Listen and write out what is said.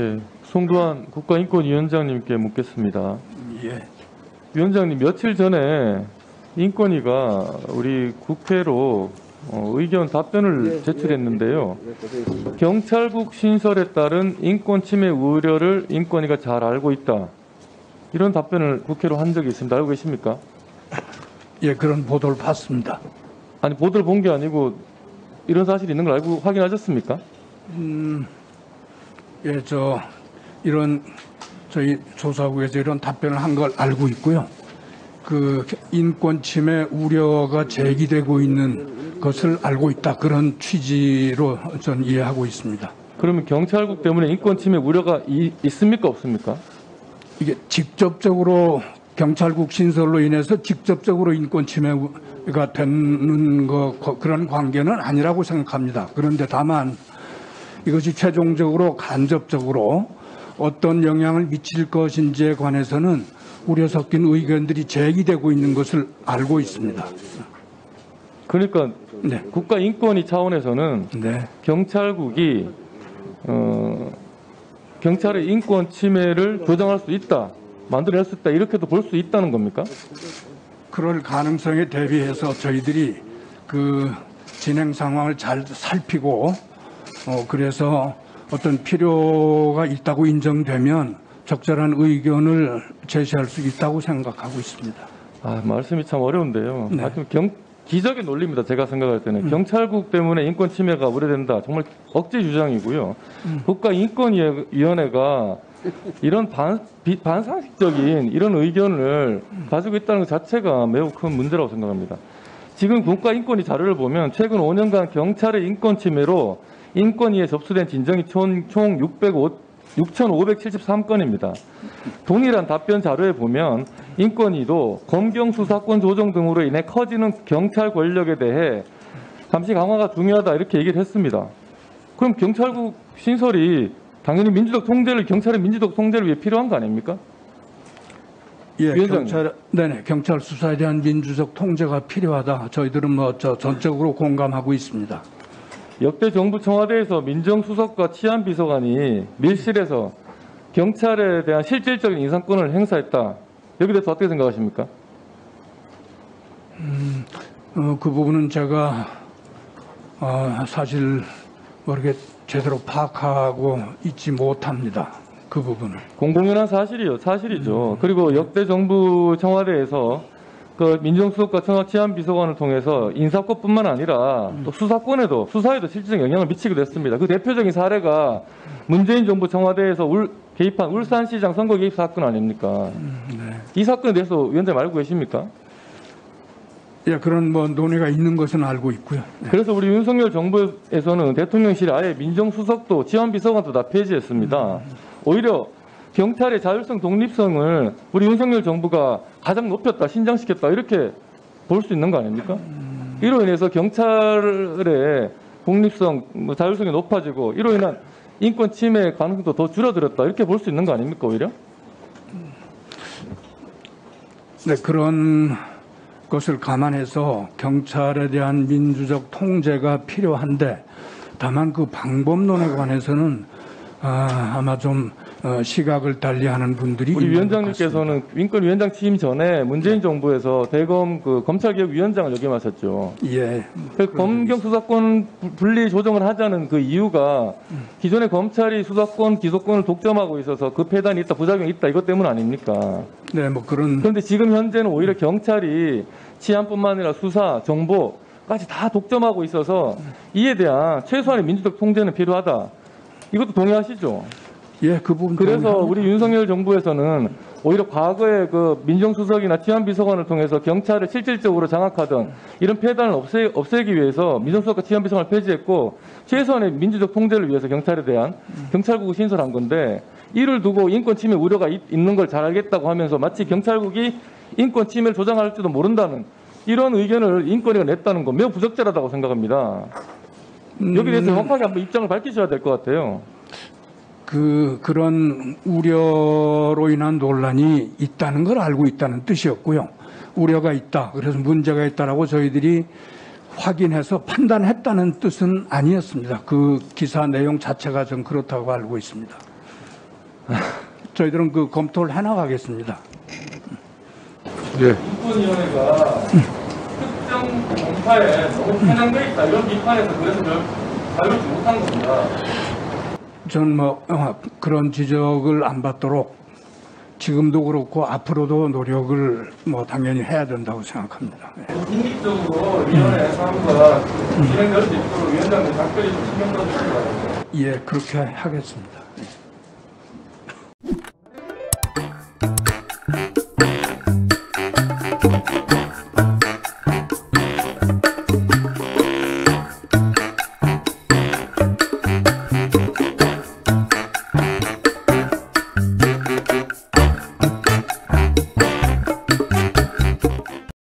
네, 송두환 국가인권위원장님께 묻겠습니다. 예. 위원장님, 며칠 전에 인권위가 우리 국회로 의견 답변을 제출했는데요. 경찰국 신설에 따른 인권 침해 우려를 인권위가 잘 알고 있다. 이런 답변을 국회로 한 적이 있습니다. 알고 계십니까? 예, 그런 보도를 봤습니다. 아니, 보도를 본 게 아니고 이런 사실이 있는 걸 알고 확인하셨습니까? 예, 저희 조사국에서 이런 답변을 한 걸 알고 있고요. 그 인권 침해 우려가 제기되고 있는 것을 알고 있다. 그런 취지로 전 이해하고 있습니다. 그러면 경찰국 때문에 인권 침해 우려가 있습니까? 없습니까? 이게 직접적으로 경찰국 신설로 인해서 직접적으로 인권 침해가 되는 그런 관계는 아니라고 생각합니다. 그런데 다만 이것이 최종적으로 간접적으로 어떤 영향을 미칠 것인지에 관해서는 우려 섞인 의견들이 제기되고 있는 것을 알고 있습니다. 그러니까 네. 국가인권위 차원에서는 네. 경찰국이 경찰의 인권 침해를 조장할 수 있다, 만들어낼 수 있다, 이렇게도 볼 수 있다는 겁니까? 그럴 가능성에 대비해서 저희들이 그 진행 상황을 잘 살피고 그래서 어떤 필요가 있다고 인정되면 적절한 의견을 제시할 수 있다고 생각하고 있습니다. 말씀이 참 어려운데요. 네. 하여튼 기적의 논리입니다. 제가 생각할 때는 경찰국 때문에 인권 침해가 우려된다. 정말 억지 주장이고요. 국가인권위원회가 이런 반상식적인 이런 의견을 가지고 있다는 것 자체가 매우 큰 문제라고 생각합니다. 지금 국가인권위 자료를 보면 최근 5년간 경찰의 인권 침해로 인권위에 접수된 진정이 총 6,573건입니다. 동일한 답변 자료에 보면 인권위도 검경 수사권 조정 등으로 인해 커지는 경찰 권력에 대해 감시 강화가 중요하다 이렇게 얘기를 했습니다. 그럼 경찰국 신설이 당연히 경찰의 민주적 통제를 위해 필요한 거 아닙니까? 예, 경찰 수사에 대한 민주적 통제가 필요하다. 저희들은 전적으로 공감하고 있습니다. 역대 정부 청와대에서 민정수석과 치안비서관이 밀실에서 경찰에 대한 실질적인 인사권을 행사했다. 여기에 대해서 어떻게 생각하십니까? 그 부분은 제가 사실 모르게 제대로 파악하고 있지 못합니다. 그 부분을. 공공연한 사실이죠. 그리고 역대 정부 청와대에서 그 민정수석과 청와치안비서관을 통해서 인사권뿐만 아니라 또 수사에도 실질적 영향을 미치기도 했습니다. 그 대표적인 사례가 문재인 정부 청와대에서 개입한 울산시장 선거 개입 사건 아닙니까? 네. 이 사건에 대해서 위원장님 알고 계십니까? 예, 그런 논의가 있는 것은 알고 있고요. 네. 그래서 우리 윤석열 정부에서는 대통령실에 아예 민정수석도 치안비서관도 다 폐지했습니다. 오히려 경찰의 자율성, 독립성을 우리 윤석열 정부가 가장 높였다, 신장시켰다 이렇게 볼 수 있는 거 아닙니까? 이로 인해서 경찰의 독립성, 자율성이 높아지고 이로 인한 인권 침해 가능성도 더 줄어들었다 이렇게 볼 수 있는 거 아닙니까 오히려? 네, 그런 것을 감안해서 경찰에 대한 민주적 통제가 필요한데 다만 그 방법론에 관해서는 아마 좀 시각을 달리하는 분들이 우리 위원장님께서는 인권위원장 취임 전에 문재인 정부에서 대검 그 검찰개혁위원장을 역임하셨죠. 예. 검경 수사권 분리 조정을 하자는 그 이유가 기존의 검찰이 수사권, 기소권을 독점하고 있어서 그 폐단이 있다, 부작용이 있다 이것 때문 아닙니까? 네, 그런데 지금 현재는 오히려 경찰이 치안뿐만 아니라 수사, 정보까지 다 독점하고 있어서 이에 대한 최소한의 민주적 통제는 필요하다. 이것도 동의하시죠? 예, 그 부분. 그래서 우리 윤석열 정부에서는 오히려 과거에 그 민정수석이나 치안비서관을 통해서 경찰을 실질적으로 장악하던 이런 폐단을 없애기 위해서 민정수석과 치안비서관을 폐지했고 최소한의 민주적 통제를 위해서 경찰에 대한 경찰국을 신설한 건데 이를 두고 인권 침해 우려가 있는 걸 잘 알겠다고 하면서 마치 경찰국이 인권 침해를 조장할지도 모른다는 이런 의견을 인권위가 냈다는 건 매우 부적절하다고 생각합니다. 여기에 대해서 정확하게 한번 입장을 밝히셔야 될 것 같아요. 그런 우려로 인한 논란이 있다는 걸 알고 있다는 뜻이었고요. 우려가 있다. 그래서 문제가 있다라고 저희들이 확인해서 판단했다는 뜻은 아니었습니다. 그 기사 내용 자체가 좀 그렇다고 알고 있습니다. 저희들은 그 검토를 해나가겠습니다. 예. 인권위원회가 특정 공파에 너무 편향돼 있다 이런 비판에서 그래서 다루지 못한 겁니다. 저는 그런 지적을 안 받도록 지금도 그렇고 앞으로도 노력을 당연히 해야 된다고 생각합니다. 독립적으로 위원회 사항과 진행될 수 있도록 위원장님 각별히 좀 신경 써주시기 바랍니다. 예, 그렇게 하겠습니다.